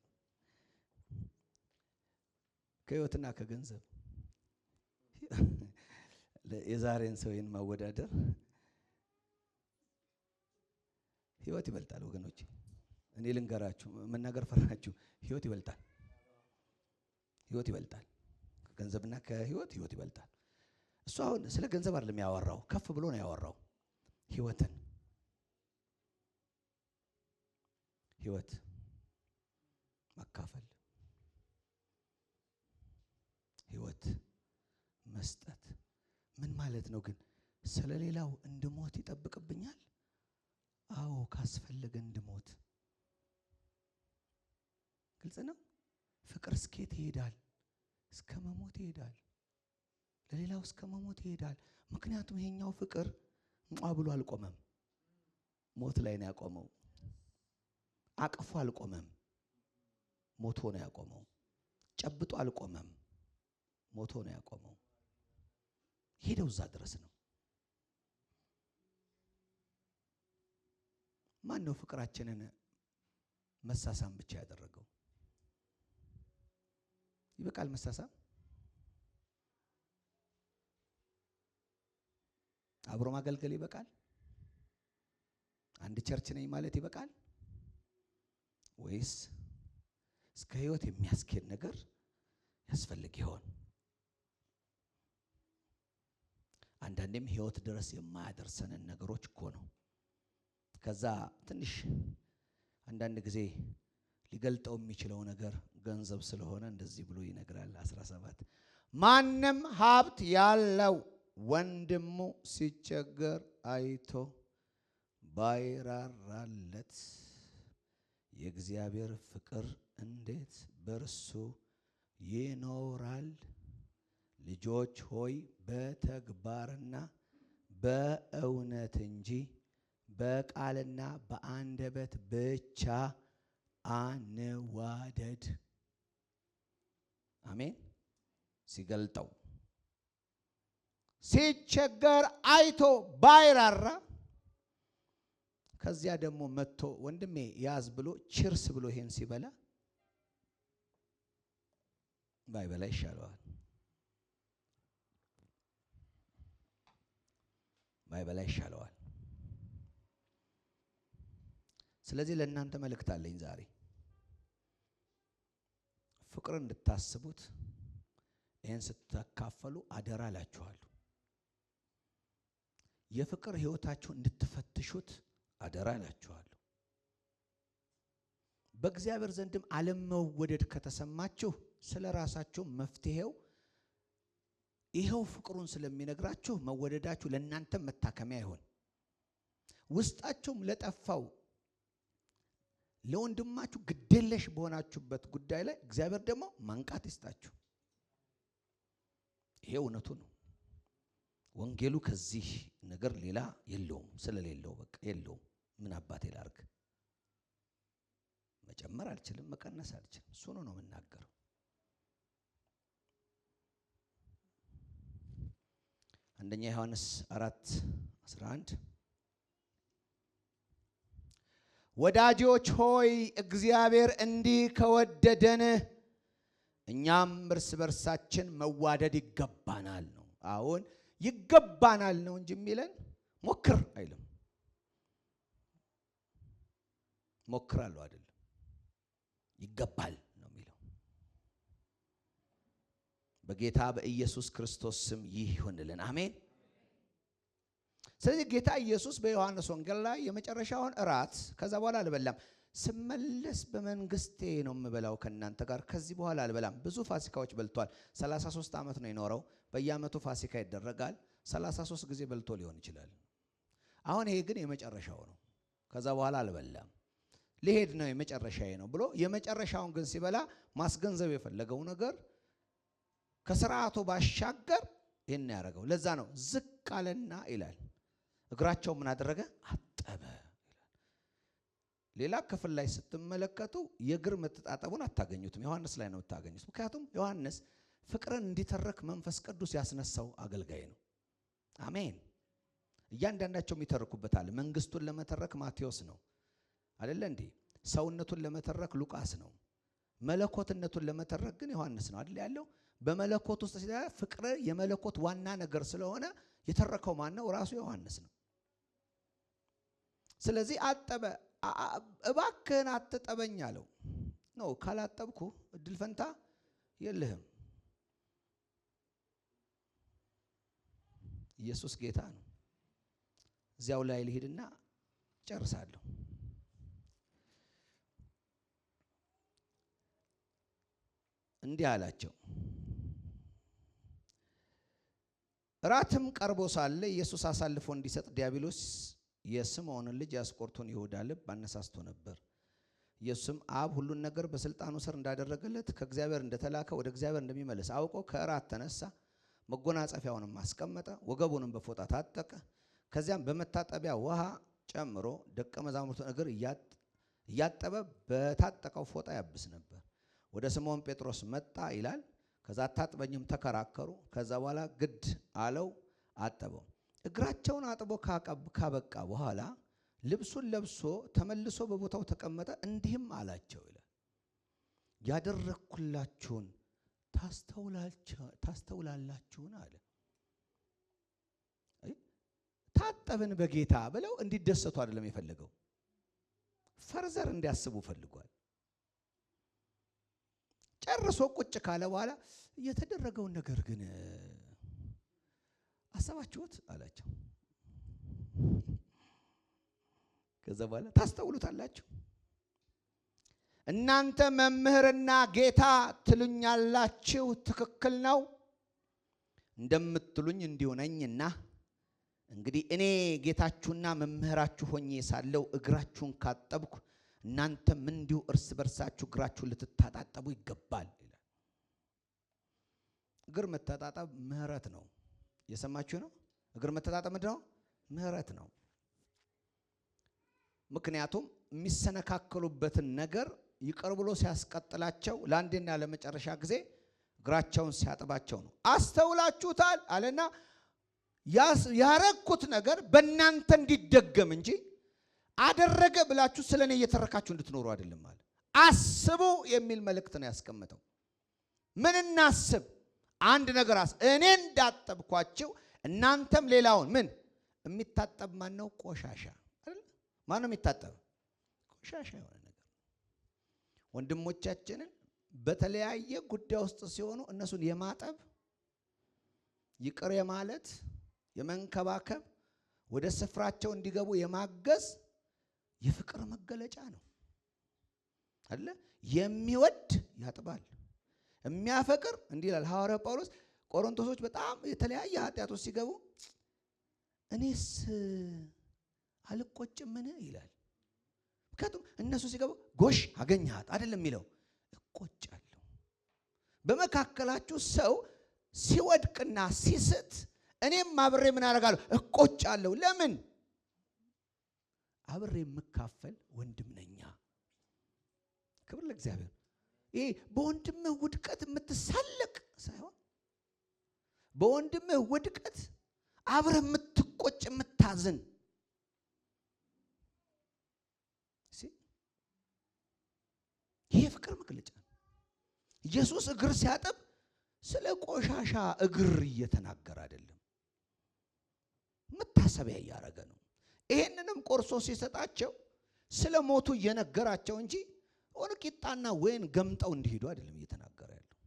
ከሕይወትና ከገንዘብ የዛሬን ሰውን ማወዳደር ሕይወት ይበልጣል ወገኖች። እኔ ልንገራችሁ፣ መናገር ፈራችሁ፣ ሕይወት ይበልጣል። ሕይወት ይበልጣል ከገንዘብና ከሕይወት ይበልጣል። እሱ አሁን ስለ ገንዘብ አይደለም ያወራው፣ ከፍ ብሎ ነው ያወራው። ሕይወት መካፈል፣ ሕይወት መስጠት ምን ማለት ነው ግን? ስለሌላው እንድሞት ይጠብቅብኛል? አዎ ካስፈለገ እንድሞት። ግልጽ ነው። ፍቅር እስከት ይሄዳል? እስከ መሞት ይሄዳል። ለሌላው እስከ መሞት ይሄዳል። ምክንያቱም ይሄኛው ፍቅር ብሎ አልቆመም። ሞት ላይ ነው ያቆመው። አቅፎ አልቆመም። ሞቶ ነው ያቆመው። ጨብጦ አልቆመም። ሞቶ ነው ያቆመው። ሄደው እዛ ድረስ ነው። ማን ነው ፍቅራችንን መሳሳም ብቻ ያደረገው? ይበቃል መሳሳም? አብሮ ማገልገል ይበቃል? አንድ ቸርች ነኝ ማለት ይበቃል? ወይስ እስከ ህይወት የሚያስኬድ ነገር ያስፈልግ ይሆን? አንዳንዴም ህይወት ድረስ የማያደርሰንን ነገሮች እኮ ነው። ከዛ ትንሽ አንዳንድ ጊዜ ሊገልጠው የሚችለው ነገር ገንዘብ ስለሆነ እንደዚህ ብሎ ይነግራል። 17 ማንም ሀብት ያለው ወንድሙ ሲቸገር አይቶ ባይራራለት የእግዚአብሔር ፍቅር እንዴት በርሱ ይኖራል? ልጆች ሆይ በተግባርና በእውነት እንጂ በቃልና በአንደበት ብቻ አንዋደድ። አሜን። ሲገልጠው ሲቸገር አይቶ ባይራራ ከዚያ ደግሞ መጥቶ ወንድሜ ያዝ ብሎ ችርስ ብሎ ይሄን ሲበላ ባይበላ ይሻለዋል። ባይበላ ይሻለዋል። ስለዚህ ለእናንተ መልእክት አለኝ ዛሬ። ፍቅር እንድታስቡት ይሄን ስትካፈሉ አደራ እላችኋለሁ። የፍቅር ህይወታችሁ እንድትፈትሹት አደራ እላችኋለሁ። በእግዚአብሔር ዘንድም አለመወደድ ከተሰማችሁ ስለራሳችሁ መፍትሄው ይሄው ፍቅሩን ስለሚነግራችሁ መወደዳችሁ ለእናንተ መታከሚያ ይሆን። ውስጣችሁም ለጠፋው ለወንድማችሁ ግዴለሽ በሆናችሁበት ጉዳይ ላይ እግዚአብሔር ደግሞ ማንቃት ይስጣችሁ። ይሄ እውነቱ ነው። ወንጌሉ ከዚህ ነገር ሌላ የለውም። ስለሌለው በቃ የለውም። ምን አባቴ ላርግ? መጨመር አልችልም፣ መቀነስ አልችልም። እሱ ነው የምናገረው። አንደኛ ዮሐንስ 4:11 ወዳጆች ሆይ እግዚአብሔር እንዲህ ከወደደን እኛም እርስ በርሳችን መዋደድ ይገባናል ነው። አሁን ይገባናል ነው እንጂ የሚለን ሞክር አይልም። ሞክራለሁ አይደለም፣ ይገባል ነው የሚለው። በጌታ በኢየሱስ ክርስቶስ ስም ይሁንልን። አሜን። ስለዚህ ጌታ ኢየሱስ በዮሐንስ ወንጌል ላይ የመጨረሻውን እራት ከዛ በኋላ አልበላም። ስመለስ በመንግስቴ ነው የምበላው ከእናንተ ጋር፣ ከዚህ በኋላ አልበላም። ብዙ ፋሲካዎች በልቷል። 33 ዓመት ነው የኖረው። በየዓመቱ ፋሲካ ይደረጋል። 33 ጊዜ በልቶ ሊሆን ይችላል። አሁን ይሄ ግን የመጨረሻው ነው። ከዛ በኋላ አልበላም፣ ሊሄድ ነው፣ የመጨረሻዬ ነው ብሎ የመጨረሻውን ግን ሲበላ ማስገንዘብ የፈለገው ነገር ከስርዓቱ ባሻገር ይሄን ያደረገው። ለዛ ነው ዝቅ አለና ይላል እግራቸው ምን አደረገ? አጠበ ይላል። ሌላ ክፍል ላይ ስትመለከቱ የእግር መተጣጠቡን አታገኙትም። ዮሐንስ ላይ ነው የምታገኙት። ምክንያቱም ዮሐንስ ፍቅርን እንዲተረክ መንፈስ ቅዱስ ያስነሳው አገልጋይ ነው። አሜን። እያንዳንዳቸው የሚተርኩበታል። መንግስቱን ለመተረክ ማቴዎስ ነው አይደለ እንዴ? ሰውነቱን ለመተረክ ሉቃስ ነው። መለኮትነቱን ለመተረክ ግን ዮሐንስ ነው አይደል ያለው። በመለኮት ውስጥ ሲያለ ፍቅር የመለኮት ዋና ነገር ስለሆነ የተረከው ማን ነው? ራሱ ዮሐንስ ነው። ስለዚህ አጠበ። እባክህን አትጠበኝ አለው። ነው ካላጠብኩ እድል ፈንታ የለህም። ኢየሱስ ጌታ ነው። እዚያው ላይ ልሂድና ጨርሳለሁ። እንዲህ አላቸው፣ ራትም ቀርቦ ሳለ ኢየሱስ አሳልፎ እንዲሰጥ ዲያብሎስ የስምዖንን ልጅ ያስቆርቱን ይሁዳ ልብ አነሳስቶ ነበር። ኢየሱስም አብ ሁሉን ነገር በስልጣኑ ስር እንዳደረገለት ከእግዚአብሔር እንደተላከ ወደ እግዚአብሔር እንደሚመለስ አውቆ ከእራት ተነሳ፣ መጎናጸፊያውንም አስቀመጠ፣ ወገቡንም በፎጣ ታጠቀ። ከዚያም በመታጠቢያ ውሃ ጨምሮ ደቀ መዛሙርቱን እግር እያጠበ በታጠቀው ፎጣ ያብስ ነበር። ወደ ስምዖን ጴጥሮስ መጣ ይላል። ከዛ አታጥበኝም ተከራከሩ። ከዛ በኋላ ግድ አለው፣ አጠበው። እግራቸውን አጥቦ ካበቃ በኋላ ልብሱን ለብሶ ተመልሶ በቦታው ተቀመጠ። እንዲህም አላቸው ይላል፣ ያደረኩላችሁን ታስተውላላችሁን አለ። ታጠብን በጌታ ብለው እንዲደሰቱ አይደለም የፈለገው፣ ፈርዘር እንዲያስቡ ፈልጓል። ጨርሶ ቁጭ ካለ በኋላ የተደረገውን ነገር ግን አሰባችሁት አላቸው። ከዛ በኋላ ታስተውሉታላችሁ። እናንተ መምህርና ጌታ ትሉኛላችሁ፣ ትክክል ነው። እንደምትሉኝ እንዲሁ ነኝና እንግዲህ እኔ ጌታችሁና መምህራችሁ ሆኜ ሳለው እግራችሁን ካጠብኩ እናንተም እንዲሁ እርስ በርሳችሁ እግራችሁን ልትታጣጠቡ ይገባል ይላል። እግር መታጣጠብ ምህረት ነው። የሰማችሁ ነው። እግር መታጣጠብ ምንድን ነው? ምህረት ነው። ምክንያቱም የሚሰነካከሉበትን ነገር ይቅር ብሎ ሲያስቀጥላቸው ለአንዴና ለመጨረሻ ጊዜ እግራቸውን ሲያጥባቸው ነው። አስተውላችሁታል አለና ያረኩት ነገር በእናንተ እንዲደገም እንጂ አደረገ ብላችሁ ስለኔ እየተረካችሁ እንድትኖሩ አይደለም ማለት። አስቡ የሚል መልእክት ነው ያስቀመጠው። ምን እናስብ? አንድ ነገር እኔ እንዳጠብኳችሁ እናንተም ሌላውን ምን የሚታጠብ ማን ነው? ቆሻሻ አይደል? ማን ነው የሚታጠብ? ቆሻሻ የሆነ ነገር። ወንድሞቻችንን በተለያየ ጉዳይ ውስጥ ሲሆኑ እነሱን የማጠብ ይቅር የማለት የመንከባከብ ወደ ስፍራቸው እንዲገቡ የማገዝ የፍቅር መገለጫ ነው አይደል? የሚወድ ያጥባል፣ የሚያፈቅር እንዲህ ይላል ሐዋርያው ጳውሎስ። ቆሮንቶሶች በጣም የተለያየ ኃጢአት ውስጥ ሲገቡ እኔስ አልቆጭምን ይላል። ምክንያቱም እነሱ ሲገቡ ጎሽ አገኘሃት አይደለም የሚለው፣ እቆጫለሁ። በመካከላችሁ ሰው ሲወድቅና ሲስት እኔም አብሬ ምን አደርጋለሁ? እቆጫለሁ። ለምን? አብሬ የምካፈል ወንድም ነኛ። ክብር ለእግዚአብሔር። ይሄ በወንድምህ ውድቀት የምትሳለቅ ሳይሆን በወንድምህ ውድቀት አብረህ የምትቆጭ የምታዝን። ይሄ ፍቅር መግለጫ ነው። ኢየሱስ እግር ሲያጥብ ስለ ቆሻሻ እግር እየተናገረ አይደለም፣ መታሰቢያ እያደረገ ነው። ይሄንንም ቆርሶ ሲሰጣቸው ስለ ሞቱ እየነገራቸው እንጂ ወደ ቂጣና ወይን ገምጠው እንዲሄዱ አይደለም እየተናገረ ያለው።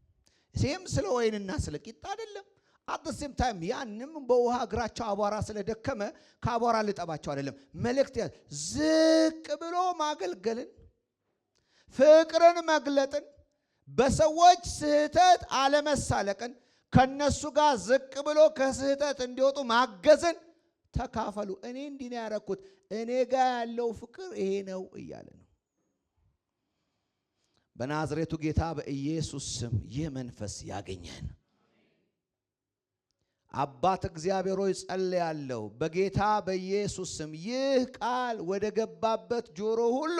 ይሄም ስለ ወይንና ስለ ቂጣ አይደለም። አጥስም ታይም ያንም በውሃ እግራቸው አቧራ ስለደከመ ከአቧራ ልጠባቸው አይደለም። መልእክት ዝቅ ብሎ ማገልገልን፣ ፍቅርን መግለጥን፣ በሰዎች ስህተት አለመሳለቅን፣ ከነሱ ጋር ዝቅ ብሎ ከስህተት እንዲወጡ ማገዝን ተካፈሉ። እኔ እንዲህ ነው ያደረኩት፣ እኔ ጋር ያለው ፍቅር ይሄ ነው እያለ ነው። በናዝሬቱ ጌታ በኢየሱስ ስም ይህ መንፈስ ያገኘን። አባት እግዚአብሔር ሆይ ጸልያለሁ፣ በጌታ በኢየሱስ ስም ይህ ቃል ወደ ገባበት ጆሮ ሁሉ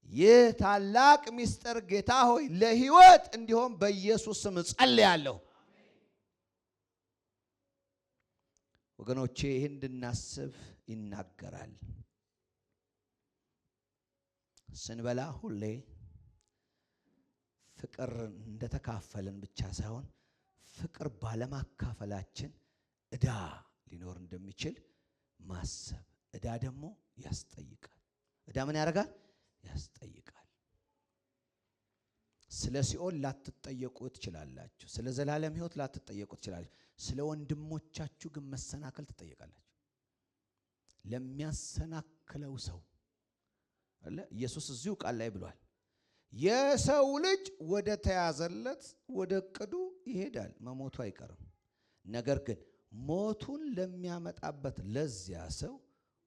ይህ ታላቅ ምስጢር ጌታ ሆይ ለሕይወት እንዲሆን በኢየሱስ ስም ጸልያለሁ። ወገኖቼ ይህን እንድናስብ ይናገራል። ስንበላ ሁሌ ፍቅር እንደተካፈልን ብቻ ሳይሆን ፍቅር ባለማካፈላችን ዕዳ ሊኖር እንደሚችል ማሰብ። ዕዳ ደግሞ ያስጠይቃል። ዕዳ ምን ያደርጋል? ያስጠይቃል። ስለ ሲኦል ላትጠየቁ ትችላላችሁ። ስለ ዘላለም ሕይወት ላትጠየቁ ትችላላችሁ። ስለ ወንድሞቻችሁ ግን መሰናከል ትጠየቃላችሁ። ለሚያሰናክለው ሰው አለ ኢየሱስ እዚሁ ቃል ላይ ብሏል፣ የሰው ልጅ ወደ ተያዘለት ወደ ዕቅዱ ይሄዳል፣ መሞቱ አይቀርም። ነገር ግን ሞቱን ለሚያመጣበት ለዚያ ሰው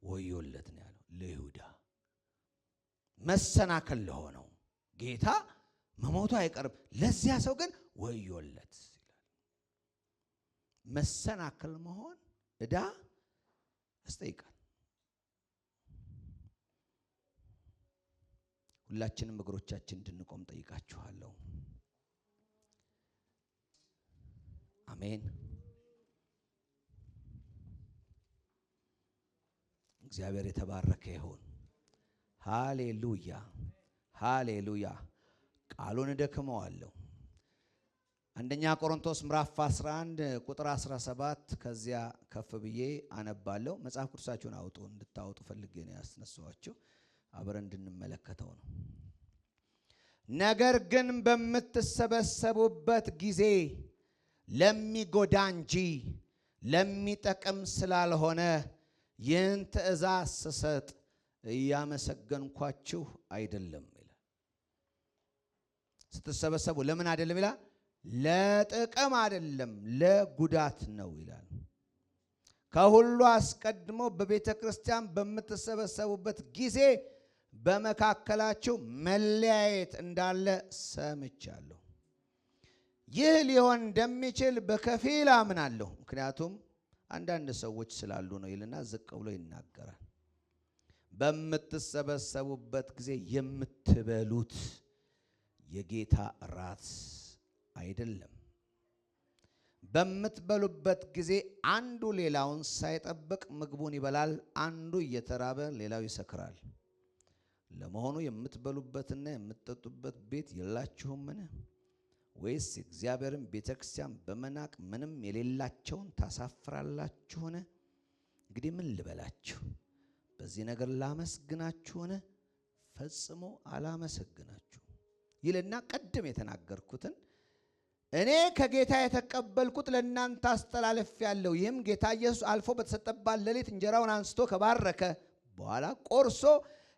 ወዮለት ነው ያለው። ለይሁዳ መሰናከል ለሆነው ጌታ መሞቱ አይቀርም፣ ለዚያ ሰው ግን ወዮለት ይላል። መሰናከል መሆን ዕዳ ያስጠይቃል። ሁላችንም እግሮቻችን እንድንቆም ጠይቃችኋለሁ። አሜን። እግዚአብሔር የተባረከ ይሁን። ሃሌሉያ ሃሌሉያ። ቃሉን ደክመዋለሁ። አንደኛ ቆሮንቶስ ምዕራፍ 11 ቁጥር 17 ከዚያ ከፍ ብዬ አነባለሁ። መጽሐፍ ቅዱሳችሁን አውጡ፣ እንድታወጡ ፈልጌ ነው ያስነሳኋችሁ። አብረን እንድንመለከተው ነው። ነገር ግን በምትሰበሰቡበት ጊዜ ለሚጎዳ እንጂ ለሚጠቅም ስላልሆነ ይህን ትእዛዝ ስሰጥ እያመሰገንኳችሁ አይደለም ይላል። ስትሰበሰቡ ለምን አይደለም ይላል? ለጥቅም አይደለም፣ ለጉዳት ነው ይላል። ከሁሉ አስቀድሞ በቤተ ክርስቲያን በምትሰበሰቡበት ጊዜ በመካከላችሁ መለያየት እንዳለ ሰምቻለሁ። ይህ ሊሆን እንደሚችል በከፊል አምናለሁ፣ ምክንያቱም አንዳንድ ሰዎች ስላሉ ነው ይልና ዝቅ ብሎ ይናገራል። በምትሰበሰቡበት ጊዜ የምትበሉት የጌታ እራት አይደለም። በምትበሉበት ጊዜ አንዱ ሌላውን ሳይጠብቅ ምግቡን ይበላል፣ አንዱ እየተራበ ሌላው ይሰክራል። ለመሆኑ የምትበሉበትና የምትጠጡበት ቤት የላችሁምን? ወይስ እግዚአብሔርን ቤተክርስቲያን በመናቅ ምንም የሌላቸውን ታሳፍራላችሁን? እንግዲህ ምን ልበላችሁ? በዚህ ነገር ላመስግናችሁን? ፈጽሞ አላመሰግናችሁ ይልና ቀድም የተናገርኩትን እኔ ከጌታ የተቀበልኩት ለእናንተ አስተላልፌአለሁ። ይህም ጌታ ኢየሱስ አልፎ በተሰጠባት ሌሊት እንጀራውን አንስቶ ከባረከ በኋላ ቆርሶ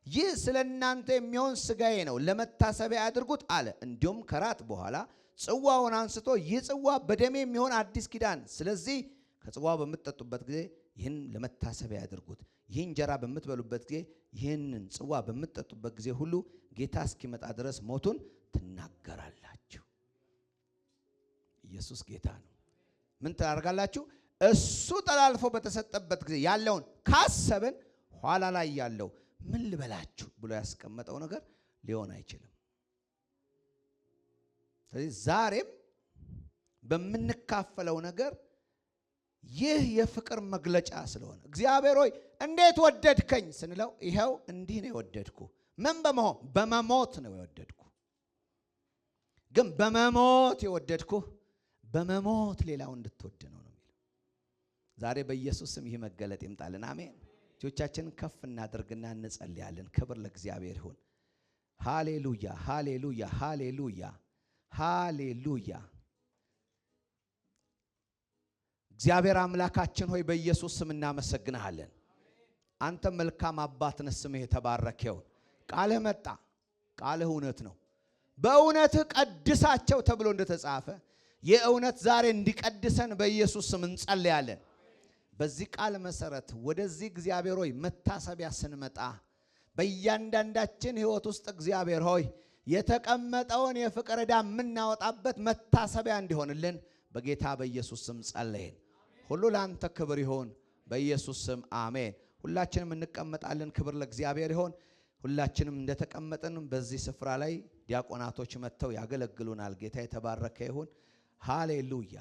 ይህ ስለ እናንተ የሚሆን ሥጋዬ ነው፣ ለመታሰቢያ አድርጉት አለ። እንዲሁም ከራት በኋላ ጽዋውን አንስቶ ይህ ጽዋ በደሜ የሚሆን አዲስ ኪዳን፣ ስለዚህ ከጽዋው በምትጠጡበት ጊዜ ይህን ለመታሰቢያ አድርጉት። ይህ እንጀራ በምትበሉበት ጊዜ ይህንን ጽዋ በምትጠጡበት ጊዜ ሁሉ ጌታ እስኪመጣ ድረስ ሞቱን ትናገራላችሁ። ኢየሱስ ጌታ ነው። ምን ታደርጋላችሁ? እሱ ተላልፎ በተሰጠበት ጊዜ ያለውን ካሰብን ኋላ ላይ ያለው ምን ልበላችሁ ብሎ ያስቀመጠው ነገር ሊሆን አይችልም። ስለዚህ ዛሬም በምንካፈለው ነገር ይህ የፍቅር መግለጫ ስለሆነ እግዚአብሔር ሆይ እንዴት ወደድከኝ ስንለው ይሄው እንዲህ ነው የወደድኩ። ምን በመሆን በመሞት ነው የወደድኩ። ግን በመሞት የወደድኩ በመሞት ሌላው እንድትወድ ነው የሚለው። ዛሬ በኢየሱስ ስም ይህ መገለጥ ይምጣልን። አሜን። እጆቻችንን ከፍ እናድርግና እንጸልያለን። ክብር ለእግዚአብሔር ይሁን። ሃሌሉያ ሃሌሉያ ሃሌሉያ ሃሌሉያ። እግዚአብሔር አምላካችን ሆይ በኢየሱስ ስም እናመሰግንሃለን። አንተ መልካም አባት ነህ፣ ስምህ የተባረከ ይሁን። ቃልህ መጣ፣ ቃልህ እውነት ነው። በእውነትህ ቀድሳቸው ተብሎ እንደተጻፈ የእውነት ዛሬ እንዲቀድሰን በኢየሱስ ስም እንጸልያለን። በዚህ ቃል መሰረት ወደዚህ እግዚአብሔር ሆይ መታሰቢያ ስንመጣ በእያንዳንዳችን ሕይወት ውስጥ እግዚአብሔር ሆይ የተቀመጠውን የፍቅር ዕዳ የምናወጣበት መታሰቢያ እንዲሆንልን በጌታ በኢየሱስ ስም ጸለይን። ሁሉ ለአንተ ክብር ይሁን በኢየሱስ ስም አሜን። ሁላችንም እንቀመጣለን። ክብር ለእግዚአብሔር ይሁን። ሁላችንም እንደተቀመጥን በዚህ ስፍራ ላይ ዲያቆናቶች መጥተው ያገለግሉናል። ጌታ የተባረከ ይሁን። ሃሌሉያ